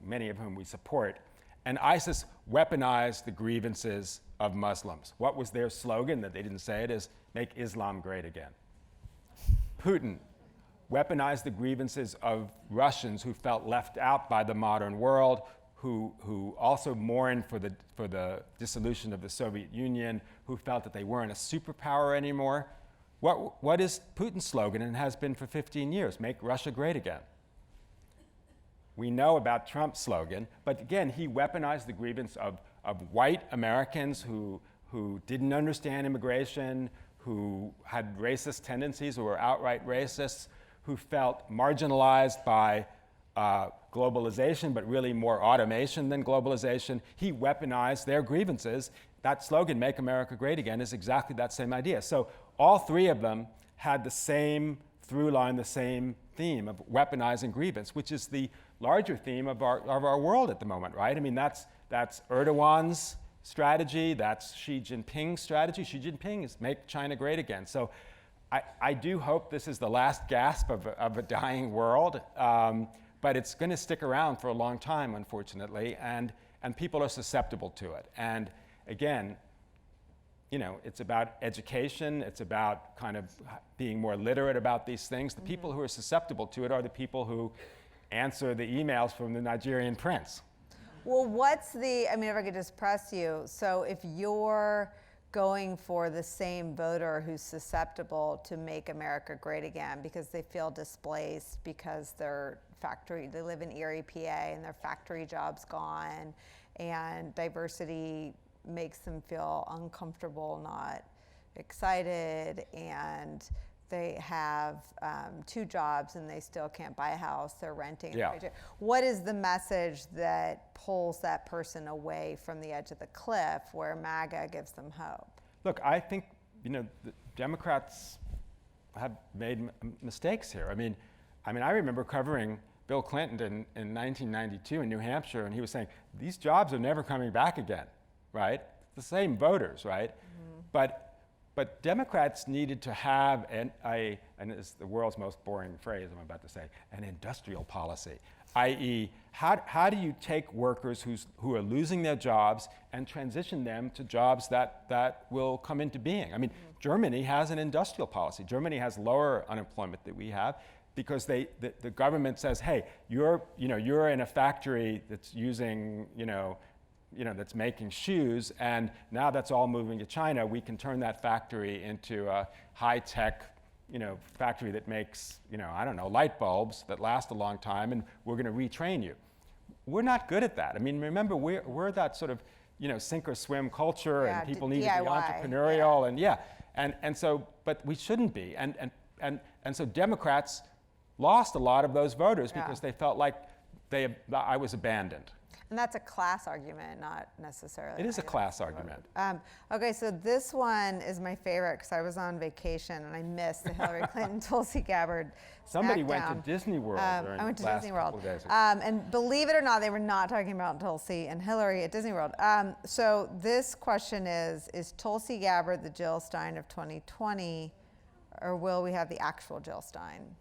Speaker 2: many of whom we support. And ISIS weaponized the grievances of Muslims. What was their slogan, that they didn't say it, is make Islam great again. Putin weaponized the grievances of Russians who felt left out by the modern world, who also mourned for the dissolution of the Soviet Union, who felt that they weren't a superpower anymore. What is Putin's slogan, and has been for 15 years? Make Russia great again. We know about Trump's slogan, but again, he weaponized the grievance of white Americans who didn't understand immigration, who had racist tendencies, who were outright racists, who felt marginalized by globalization, but really more automation than globalization. He weaponized their grievances. That slogan, Make America Great Again, is exactly that same idea. So all three of them had the same through line, the same theme of weaponizing grievance, which is the larger theme of our world at the moment, right? I mean, that's Erdogan's strategy, that's Xi Jinping's strategy. Xi Jinping is make China great again. So I do hope this is the last gasp of a dying world, but it's going to stick around for a long time, unfortunately, and people are susceptible to it. And again, it's about education, it's about kind of being more literate about these things. The people who are susceptible to it are the people who answer the emails from the Nigerian prince.
Speaker 1: Well, if I could just press you, so if you're going for the same voter who's susceptible to make America great again because they feel displaced because they live in Erie, PA, and their factory job's gone, and diversity makes them feel uncomfortable, not excited, and they have 2 jobs and they still can't buy a house, they're renting.
Speaker 2: Yeah.
Speaker 1: What is the message that pulls that person away from the edge of the cliff where MAGA gives them hope?
Speaker 2: Look, I think the Democrats have made mistakes here. I mean, I remember covering Bill Clinton in 1992 in New Hampshire, and he was saying, these jobs are never coming back again, right? The same voters, right? Mm-hmm. But Democrats needed to have and it's the world's most boring phrase I'm about to say, an industrial policy, i.e., how do you take workers who are losing their jobs and transition them to jobs that will come into being? I mean, Germany has an industrial policy. Germany has lower unemployment than we have because the government says, hey, you're in a factory that's using that's making shoes, and now that's all moving to China. We can turn that factory into a high-tech, factory that makes, I don't know, light bulbs that last a long time, and we're going to retrain you. We're not good at that. I mean, remember, we're that sort of, sink or swim culture, and people need to be entrepreneurial, and so, but we shouldn't be. And so Democrats lost a lot of those voters because they felt like I was abandoned.
Speaker 1: And that's a class argument, not necessarily.
Speaker 2: It is a class argument.
Speaker 1: Okay, so this one is my favorite because I was on vacation and I missed the Hillary Clinton Tulsi Gabbard.
Speaker 2: Somebody went to Disney World during
Speaker 1: I went to
Speaker 2: the last
Speaker 1: Disney World.
Speaker 2: couple of days.
Speaker 1: And believe it or not, they were not talking about Tulsi and Hillary at Disney World. So this question is Tulsi Gabbard the Jill Stein of 2020, or will we have the actual Jill Stein?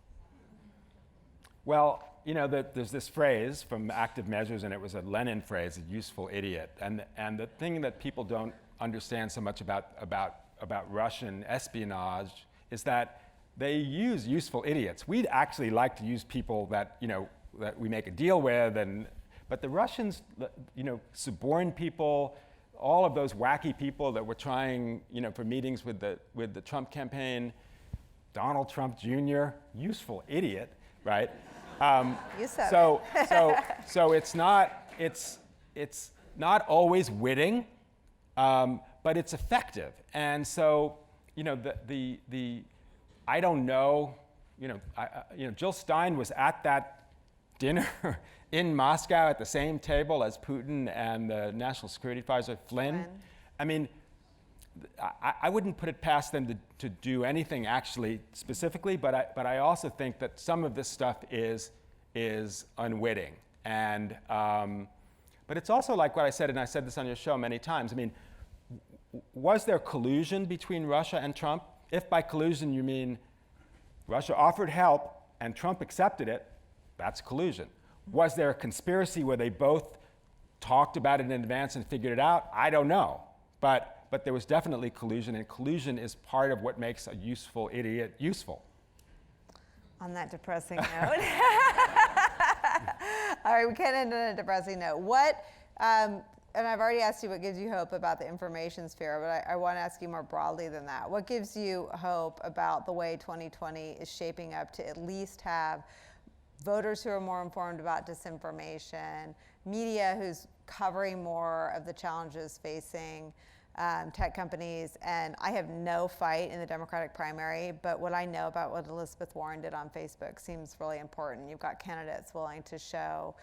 Speaker 2: Well, there's this phrase from Active Measures, and it was a Lenin phrase, a useful idiot. And the thing that people don't understand so much about Russian espionage is that they use useful idiots. We'd actually like to use people that that we make a deal with, but the Russians, suborn people, all of those wacky people that were trying, for meetings with the Trump campaign, Donald Trump Jr., useful idiot, right?
Speaker 1: You said
Speaker 2: so it's not always witting, but it's effective. And so I don't know, Jill Stein was at that dinner in Moscow at the same table as Putin and the National Security Advisor Flynn. I mean, I wouldn't put it past them to do anything actually specifically, but I also think that some of this stuff is unwitting. And but it's also like what I said, and I said this on your show many times. I mean, was there collusion between Russia and Trump? If by collusion you mean Russia offered help and Trump accepted it, that's collusion. Was there a conspiracy where they both talked about it in advance and figured it out? I don't know. But there was definitely collusion, and collusion is part of what makes a useful idiot useful.
Speaker 1: On that depressing note. All right, we can't end on a depressing note. And I've already asked you what gives you hope about the information sphere, but I want to ask you more broadly than that. What gives you hope about the way 2020 is shaping up to at least have voters who are more informed about disinformation, media who's covering more of the challenges facing tech companies? And I have no fight in the Democratic primary, but what I know about what Elizabeth Warren did on Facebook seems really important. You've got candidates willing to show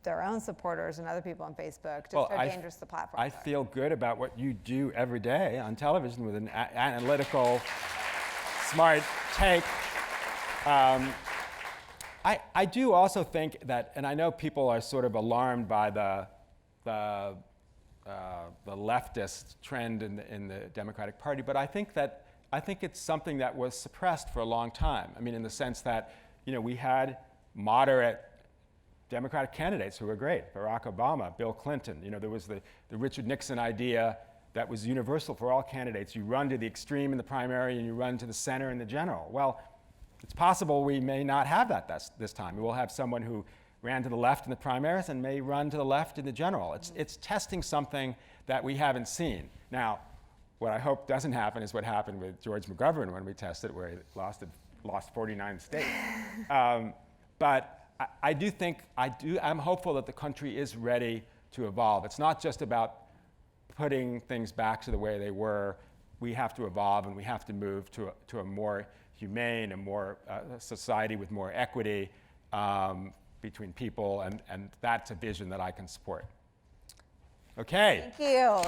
Speaker 1: their own supporters and other people on Facebook just how dangerous the platform is.
Speaker 2: I feel good about what you do every day on television with an analytical, smart take. I do also think that, and I know people are sort of alarmed by the leftist trend in the Democratic Party, but I think it's something that was suppressed for a long time. I mean, in the sense that we had moderate Democratic candidates who were great: Barack Obama, Bill Clinton. There was the Richard Nixon idea that was universal for all candidates. You run to the extreme in the primary, and you run to the center in the general. Well, it's possible we may not have that this time. We will have someone who ran to the left in the primaries and may run to the left in the general. It's testing something that we haven't seen. Now, what I hope doesn't happen is what happened with George McGovern when we tested, where he lost 49 states. But I'm hopeful that the country is ready to evolve. It's not just about putting things back to the way they were. We have to evolve, and we have to move to a more humane, a more society with more equity between people, and that's a vision that I can support. Okay.
Speaker 1: Thank you.